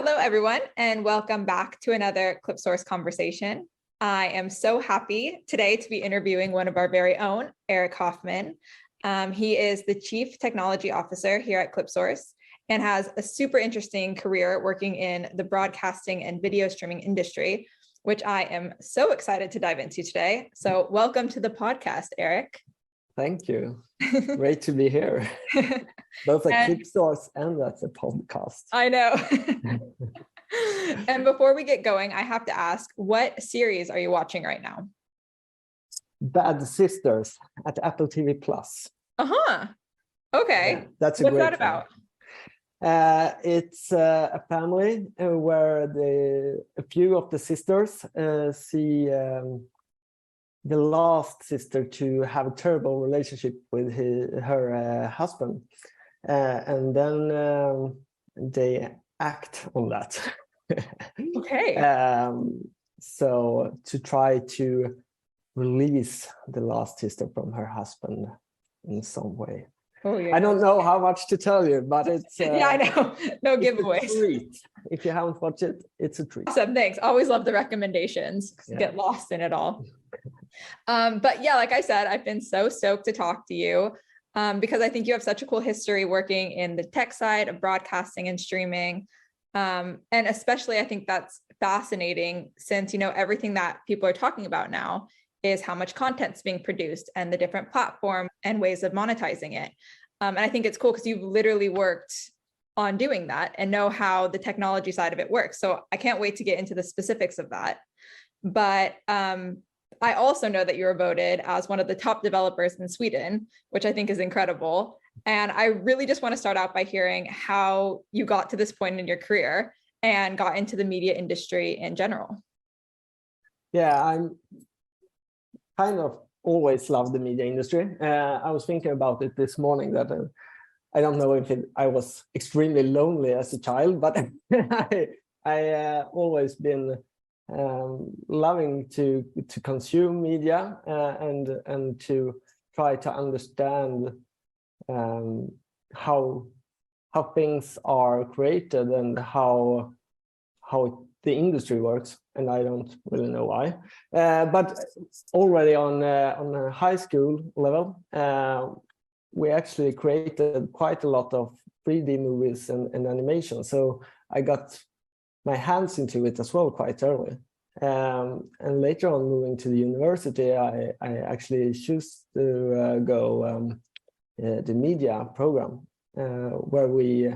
Hello, everyone, and welcome back to another Clipsource conversation. I am so happy today to be interviewing one of our very own, Erik Hoffman. He is the Chief Technology Officer here at Clipsource and has a super interesting career working in the broadcasting and video streaming industry, which I am so excited to dive into today. So welcome to the podcast, Erik. Thank you. Great to be here. Both at Clipsource and at the podcast. I know. And before we get going, I have to ask, what series are you watching right now? Bad Sisters at Apple TV Plus. Okay. Yeah, that's a What's great that about? It's a family where a few of the sisters see the last sister to have a terrible relationship with her husband, and then they act on that. Okay. So to try to release the last sister from her husband in some way. Oh, yeah. I don't know how much to tell you, but it's yeah, I know. No giveaways. It's a treat. If you haven't watched it, it's a treat. Awesome. Thanks. Always love the recommendations. Yeah. Get lost in it all. But yeah, like I said, I've been so stoked to talk to you because I think you have such a cool history working in the tech side of broadcasting and streaming. And especially I think that's fascinating since, you know, everything that people are talking about now is how much content's being produced and the different platforms and ways of monetizing it. And I think it's cool because you've literally worked on doing that and know how the technology side of it works. So I can't wait to get into the specifics of that. But I also know that you were voted as one of the top developers in Sweden, which I think is incredible. And I really just want to start out by hearing how you got to this point in your career and got into the media industry in general. Yeah, I'm kind of always loved the media industry. I was thinking about it this morning that I don't know if I was extremely lonely as a child, but I always been loving to consume media and to try to understand how things are created and how the industry works, and I don't really know why. But already on a high school level, we actually created quite a lot of 3D movies and animation. So I got my hands into it as well quite early. And later on, moving to the university, I actually chose to go the media program, where we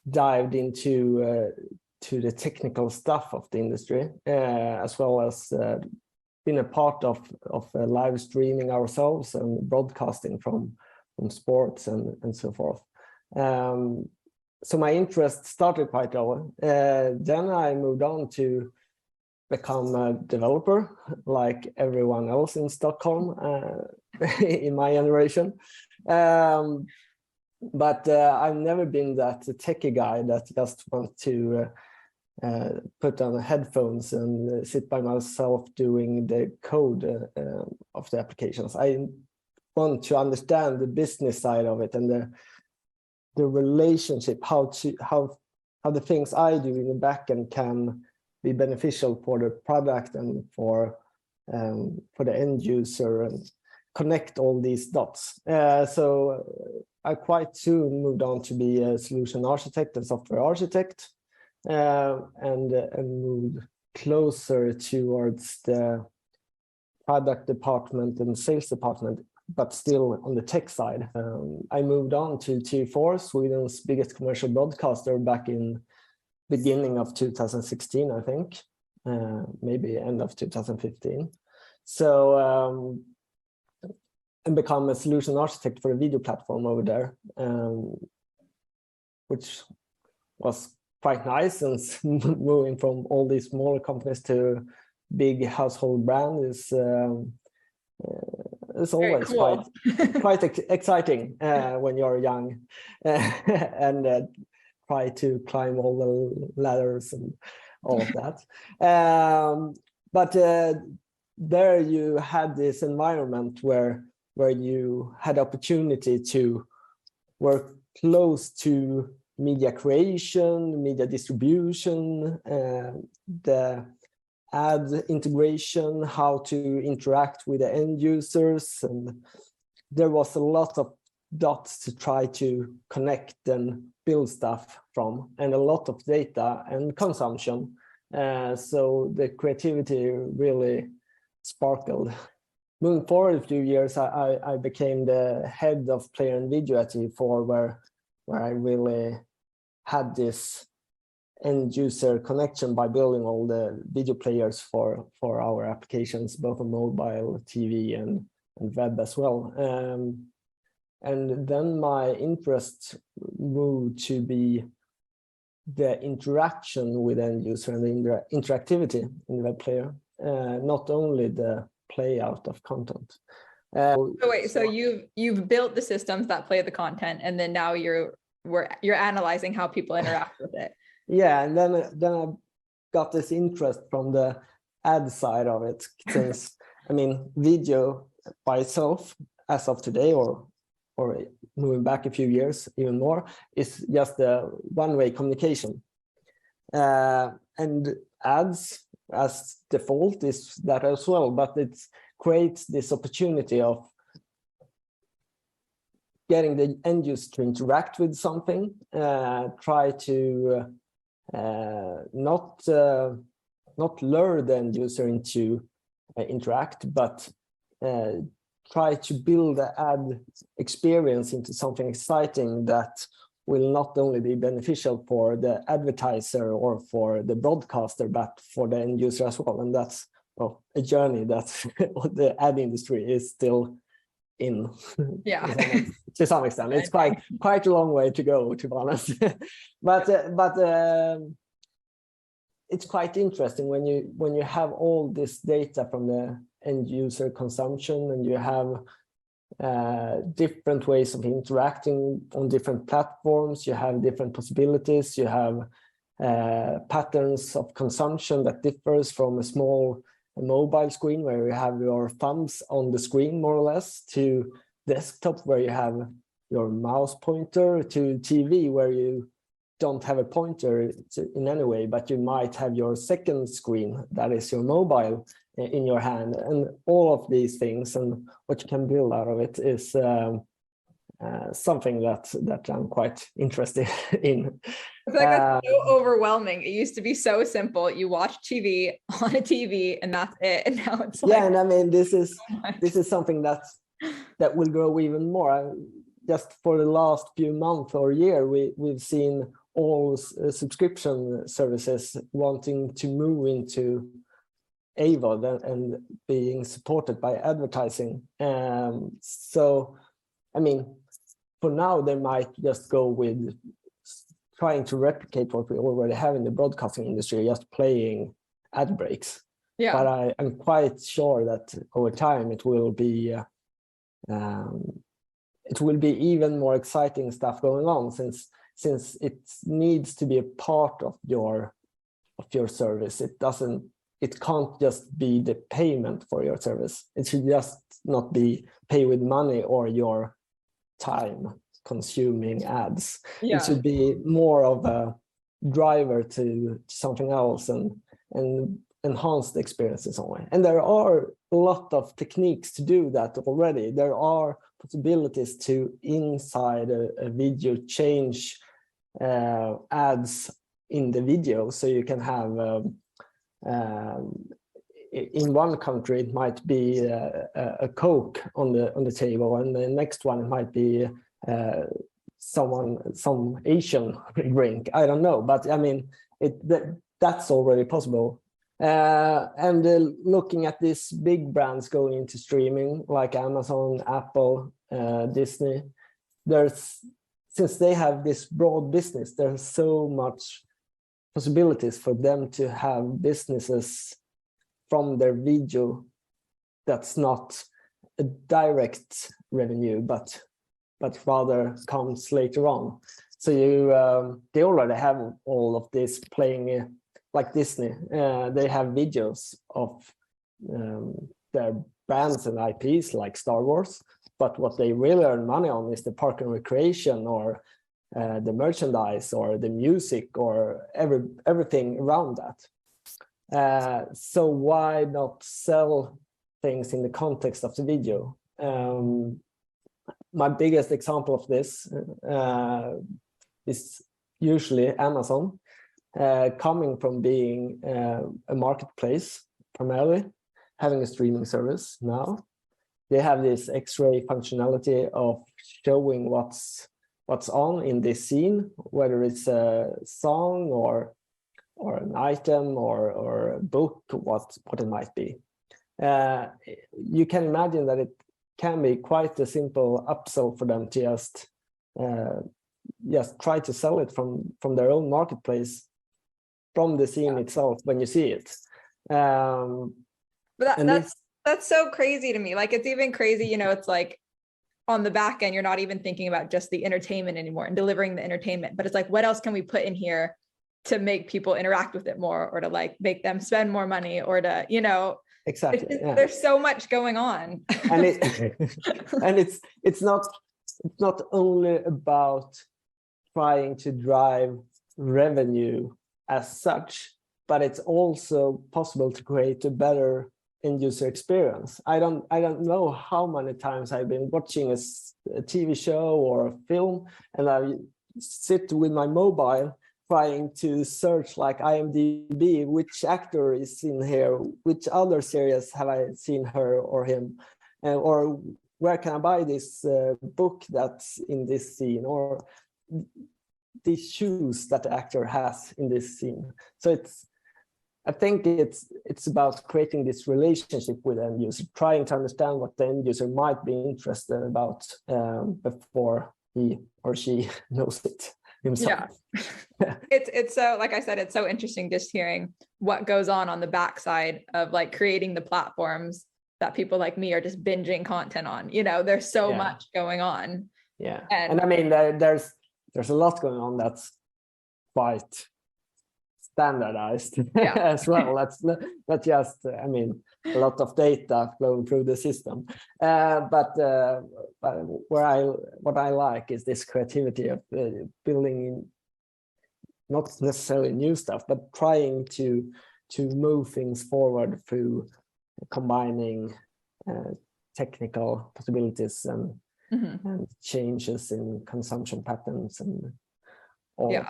dived into to the technical stuff of the industry, as well as been a part of live streaming ourselves and broadcasting from sports and so forth. So my interest started quite early. Then I moved on to become a developer, like everyone else in Stockholm in my generation. But I've never been that techie guy that just wants to put on headphones and sit by myself doing the code of the applications. I want to understand the business side of it and the relationship, how the things I do in the backend can be beneficial for the product and for the end user, and connect all these dots. So I quite soon moved on to be a solution architect and software architect, and moved closer towards the product department and sales department, but still on the tech side. I moved on to TV4, Sweden's biggest commercial broadcaster, back in beginning of 2016, I think, maybe end of 2015. So and become a solution architect for a video platform over there, which was quite nice, since moving from all these smaller companies to big household brand is it's always cool. quite exciting when you're young and try to climb all the ladders and all of that. But there you had this environment where you had opportunity to work close to media creation, media distribution, the ad integration, how to interact with the end users. And there was a lot of dots to try to connect and build stuff from, and a lot of data and consumption. So the creativity really sparkled. Moving forward a few years, I became the head of player and video at TV4, where I really had this end user connection by building all the video players for our applications, both on mobile, TV, and web as well. And then my interest moved to be the interaction with end user and the interactivity in the web player, not only the play out of content. So wait, so you've built the systems that play the content, and then now you're analyzing how people interact with it. Yeah, and then I got this interest from the ad side of it, since I mean, video by itself, as of today, or moving back a few years, even more, is just a one-way communication. And ads as default is that as well, but it creates this opportunity of getting the end user to interact with something, try to not lure the end user into interact, but try to build the ad experience into something exciting that will not only be beneficial for the advertiser or for the broadcaster, but for the end user as well. And that's, well, a journey that the ad industry is still in. Yeah. To some extent. It's quite a long way to go, to be honest. but it's quite interesting when you have all this data from the end user consumption, and you have different ways of interacting on different platforms. You have different possibilities. You have patterns of consumption that differs from a small mobile screen where you have your thumbs on the screen, more or less, to desktop where you have your mouse pointer, to TV where you don't have a pointer in any way, but you might have your second screen, that is your mobile, in your hand. And all of these things and what you can build out of it is something that I'm quite interested in. It's like that's so overwhelming. It used to be so simple. You watch TV on a TV and that's it. And now it's like, yeah, and I mean, this is something that will grow even more. Just for the last few months or year, we've seen all subscription services wanting to move into AVOD and being supported by advertising. So, I mean, for now, they might just go with trying to replicate what we already have in the broadcasting industry, just playing ad breaks. Yeah. But I'm quite sure that over time it will be even more exciting stuff going on, since it needs to be a part of your service. It can't just be the payment for your service. It should just not be pay with money or your time consuming ads. Yeah. It should be more of a driver to something else and enhance the experience in some way. And there are a lot of techniques to do that already. There are possibilities to, inside a video, change ads in the video. So you can have in one country it might be a Coke on the table, and the next one it might be some Asian drink. I don't know, but I mean that's already possible. And looking at these big brands going into streaming like Amazon, Apple, Disney, since they have this broad business, there's so much possibilities for them to have businesses from their video that's not a direct revenue, but rather comes later on. So they already have all of this playing, like Disney. They have videos of their brands and IPs like Star Wars, but what they really earn money on is the park and recreation or the merchandise or the music or everything around that. So why not sell things in the context of the video? My biggest example of this is usually Amazon, coming from being a marketplace primarily, having a streaming service now. They have this X-ray functionality of showing what's on in this scene, whether it's a song or an item or a book, what it might be. You can imagine that it can be quite a simple upsell for them to just try to sell it from their own marketplace, from the scene itself when you see it. But that's so crazy to me. Like, it's even crazy, you know, it's like on the back end, you're not even thinking about just the entertainment anymore and delivering the entertainment, but it's like, what else can we put in here to make people interact with it more, or to like make them spend more money, or to, you know, exactly. There's so much going on. And it's not only about trying to drive revenue as such, but it's also possible to create a better end user experience. I don't know how many times I've been watching a TV show or a film, and I sit with my mobile trying to search like IMDb, which actor is in here, which other series have I seen her or him, or where can I buy this book that's in this scene, or these shoes that the actor has in this scene. So I think it's about creating this relationship with the end user, trying to understand what the end user might be interested about before he or she knows it himself. Yeah. It's so, like I said, it's so interesting just hearing what goes on the backside of like creating the platforms that people like me are just binging content on. You know, there's so much going on. Yeah. And I mean, there's a lot going on that's quite standardized as well. That's not just, I mean, a lot of data flowing through the system. But what I like is this creativity of building not necessarily new stuff, but trying to move things forward through combining technical possibilities and changes in consumption patterns and all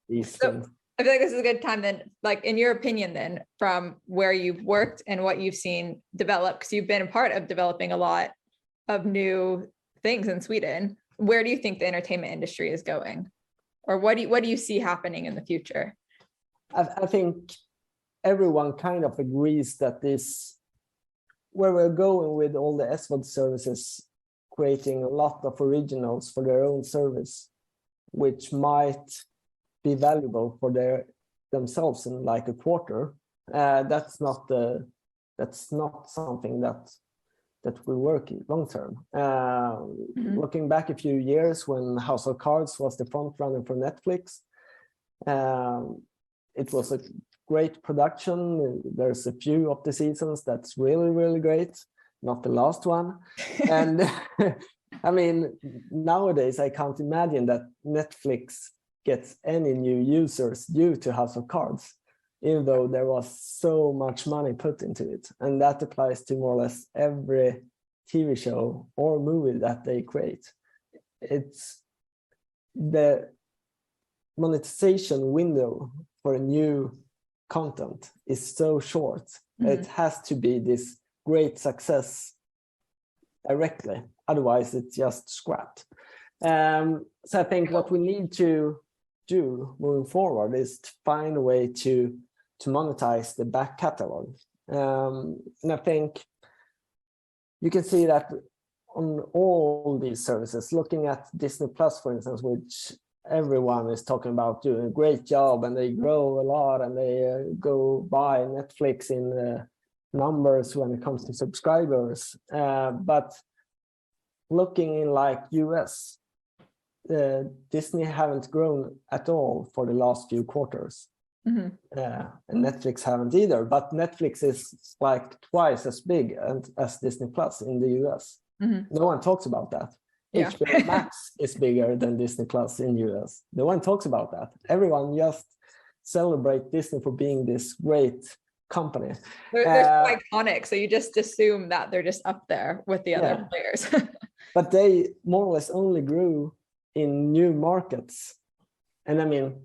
these things. I feel like this is a good time then, like in your opinion then, from where you've worked and what you've seen develop, because you've been a part of developing a lot of new things in Sweden, where do you think the entertainment industry is going? Or what do you see happening in the future? I think everyone kind of agrees that where we're going with all the SVOD services, creating a lot of originals for their own service, which might be valuable for themselves in like a quarter. That's not something that will work long term. Looking back a few years when House of Cards was the front runner for Netflix, it was a great production. There's a few of the seasons that's really, really great, not the last one. And I mean, nowadays I can't imagine that Netflix gets any new users due to House of Cards, even though there was so much money put into it. And that applies to more or less every TV show or movie that they create. It's the monetization window for new content is so short. It has to be this great success directly, otherwise it's just scrapped. So I think what we need to do moving forward is to find a way to monetize the back catalog. And I think you can see that on all these services, looking at Disney Plus, for instance, which everyone is talking about doing a great job, and they grow a lot, and they go by Netflix in numbers when it comes to subscribers. But looking in like US, Disney haven't grown at all for the last few quarters. And Netflix haven't either, but Netflix is like twice as big as Disney Plus in the US. No one talks about that. Yeah. HBO Max is bigger than Disney Plus in US. No one talks about that. Everyone just celebrate Disney for being this great company. They're so iconic, so you just assume that they're just up there with the other players. But they more or less only grew in new markets. And I mean,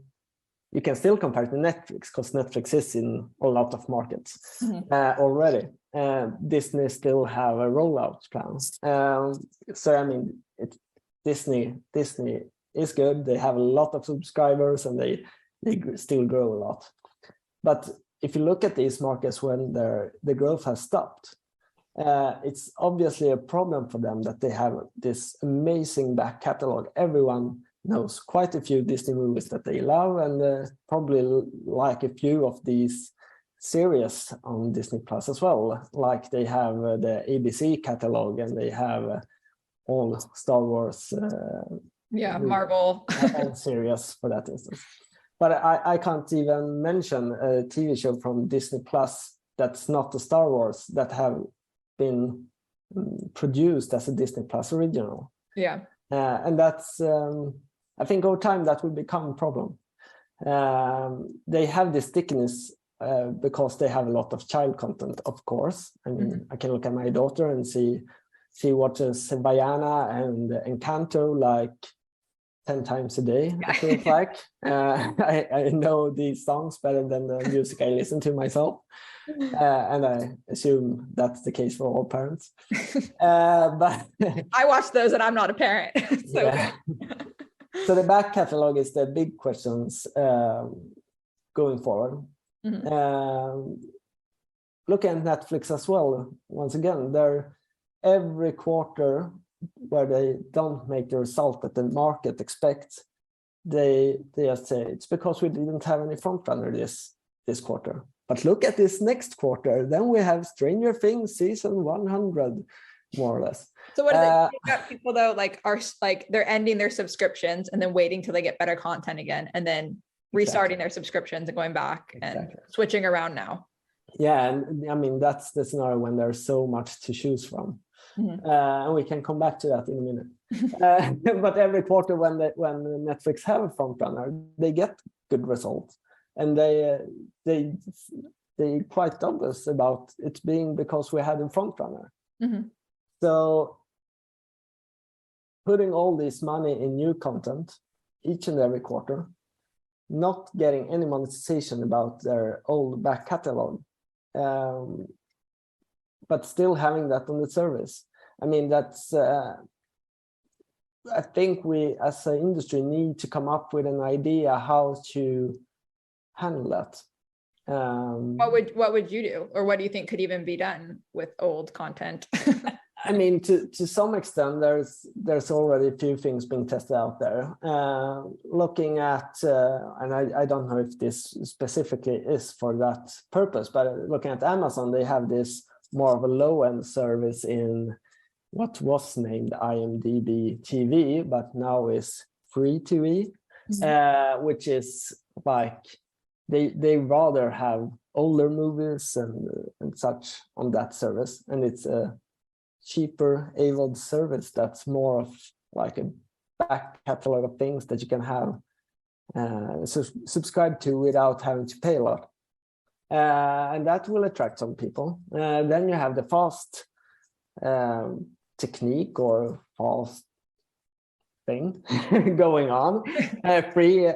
you can still compare to Netflix because Netflix is in a lot of markets already. Disney still have a rollout plan. So I mean, Disney is good. They have a lot of subscribers and they still grow a lot. But if you look at these markets when the growth has stopped, it's obviously a problem for them that they have this amazing back catalog. Everyone knows quite a few Disney movies that they love, and probably like a few of these series on Disney Plus as well. Like they have the ABC catalog, and they have all Star Wars, Marvel series for that instance. But I can't even mention a TV show from Disney Plus that's not the Star Wars that have been produced as a Disney Plus original. Yeah. And that's, I think over time that will become a problem. They have this stickiness because they have a lot of child content, of course. I mean, I can look at my daughter and she watches Vaiana and Encanto like 10 times a day, I feel like. I know these songs better than the music I listen to myself. And I assume that's the case for all parents. But I watch those and I'm not a parent. So the back catalog is the big questions going forward. Looking at Netflix as well, once again, they're every quarter where they don't make the result that the market expects, they just say it's because we didn't have any front runner this quarter. But look at this next quarter, then we have Stranger Things season 100, more or less. So what is it? You've got people though, are they're ending their subscriptions and then waiting till they get better content again, and then restarting their subscriptions and going back and switching around now. Yeah, and I mean that's the scenario when there's so much to choose from. And we can come back to that in a minute. But every quarter when Netflix have a front runner, they get good results, and they quite obvious about it being because we had a front runner. So putting all this money in new content each and every quarter, not getting any monetization about their old back catalog, but still having that on the service. I mean, that's, I think we as an industry need to come up with an idea how to handle that. What would you do? Or what do you think could even be done with old content? I mean, to some extent, there's already a few things being tested out there. Looking at, and I don't know if this specifically is for that purpose, but looking at Amazon, they have this more of a low-end service in what was named IMDb TV, but now is free TV, which is like they rather have older movies and such on that service, and it's a cheaper AVOD service that's more of like a back catalog of things that you can have subscribe to without having to pay a lot, and that will attract some people. Then you have the fast technique or fast thing going on, free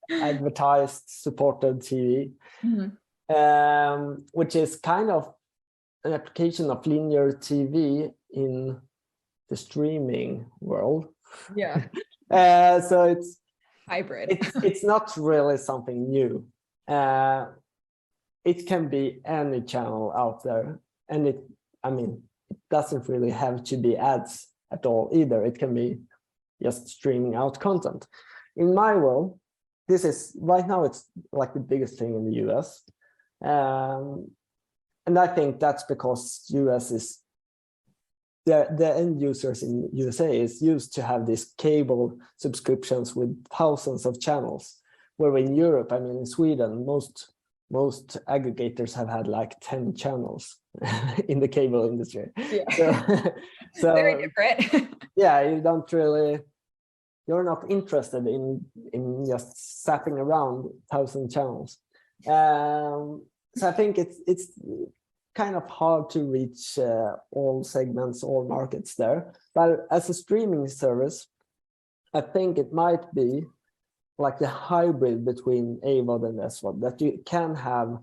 advertised supported TV, which is kind of an application of linear TV in the streaming world. Yeah. So it's hybrid. It's not really something new. It can be any channel out there, and it doesn't really have to be ads at all either. It can be just streaming out content. In my world, this is right now, it's like the biggest thing in the US. And I think that's because US is the end users in USA is used to have these cable subscriptions with thousands of channels, where in Europe, I mean, in Sweden, most most aggregators have had like 10 channels in the cable industry. Yeah. So very different. yeah, you're not interested in just zapping around 1,000 channels. So I think it's kind of hard to reach all segments, all markets there. But as a streaming service, I think it might be like the hybrid between AVOD and SVOD, that you can have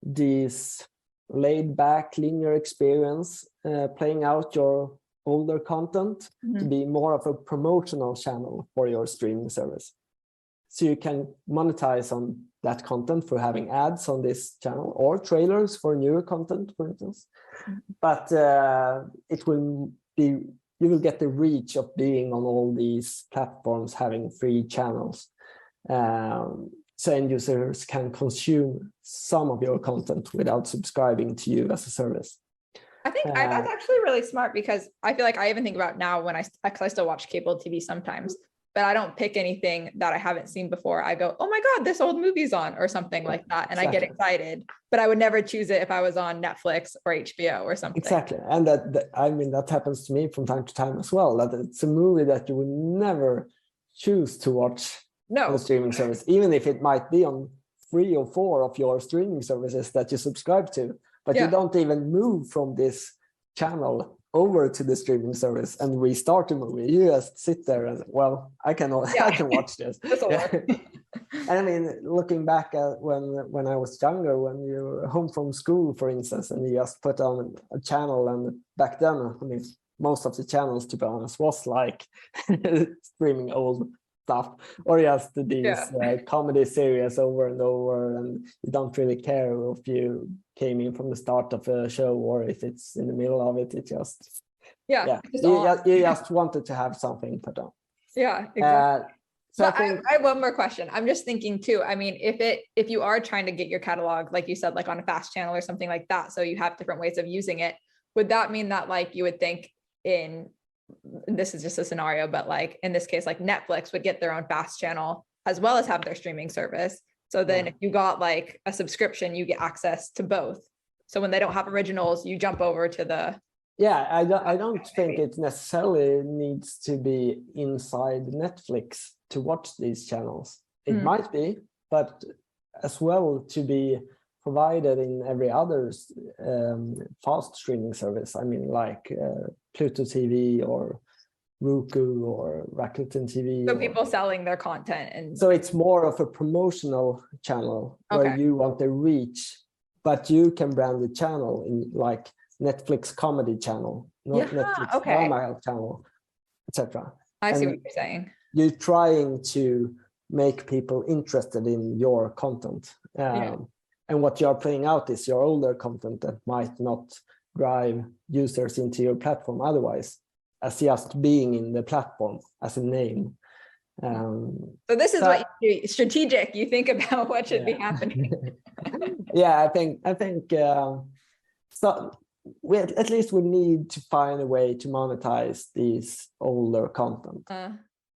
this laid back linear experience playing out your older content to be more of a promotional channel for your streaming service. So you can monetize on that content for having ads on this channel or trailers for newer content, for instance. But it will be, you will get the reach of being on all these platforms, having free channels. So end users can consume some of your content without subscribing to you as a service. I think that's actually really smart, because I feel like I even think about now when I still watch cable TV sometimes, but I don't pick anything that I haven't seen before. I go, oh my God, this old movie's on or something like that. And exactly. I get excited, but I would never choose it if I was on Netflix or HBO or something. Exactly. And that happens to me from time to time as well, that it's a movie that you would never choose to watch on a streaming service, even if it might be on 3 or 4 of your streaming services that you subscribe to, but you don't even move from this channel over to the streaming service and restart the movie. You just sit there and, well, I can watch this. And I mean, looking back at when I was younger, when you were home from school, for instance, and you just put on a channel, and back then, I mean, most of the channels, to be honest, was like streaming old stuff, or just these comedy series over and over, and you don't really care if you came in from the start of a show or if it's in the middle of it. It just you just wanted to have something put on. Yeah, exactly. So I have one more question. I'm just thinking too, I mean, if you are trying to get your catalog, like you said, like on a FAST channel or something like that, so you have different ways of using it, would that mean that, like, you would think this is just a scenario, but like in this case, like Netflix would get their own FAST channel as well as have their streaming service. So then if you got like a subscription, you get access to both. So when they don't have originals, you jump over to the... Yeah, I don't think it necessarily needs to be inside Netflix to watch these channels. It might be, but as well to be provided in every other fast streaming service. I mean, like Pluto TV or Roku or Rakuten TV. So people selling their content. And so it's more of a promotional channel where you want the reach, but you can brand the channel in like Netflix comedy channel, not Netflix drama channel, etc. I see what you're saying. You're trying to make people interested in your content. And what you're playing out is your older content that might not drive users into your platform otherwise, as just being in the platform as a name. So this is what you do, strategic. You think about what should be happening. Yeah, I think so. At least we need to find a way to monetize these older content.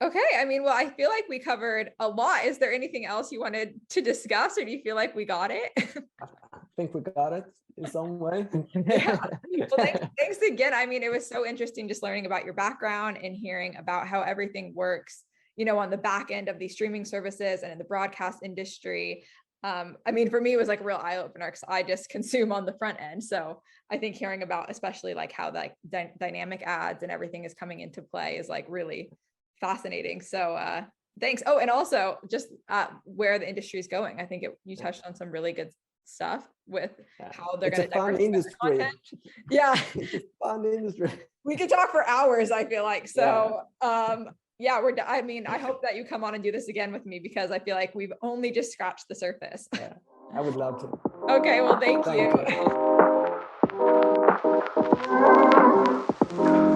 Okay, I mean, well, I feel like we covered a lot. Is there anything else you wanted to discuss, or do you feel like we got it? I think we got it in some way. Well, thanks again. I mean, it was so interesting just learning about your background and hearing about how everything works, you know, on the back end of these streaming services and in the broadcast industry. I mean, for me, it was like a real eye opener because I just consume on the front end. So I think hearing about, especially like how like dynamic ads and everything is coming into play is like really fascinating. So thanks. Oh, and also just where the industry is going. I think you touched on some really good stuff with how they're going to fun industry. Yeah, it's a fun industry. We could talk for hours, I feel like. So I mean, I hope that you come on and do this again with me, because I feel like we've only just scratched the surface. Yeah, I would love to. Okay, well, thank you.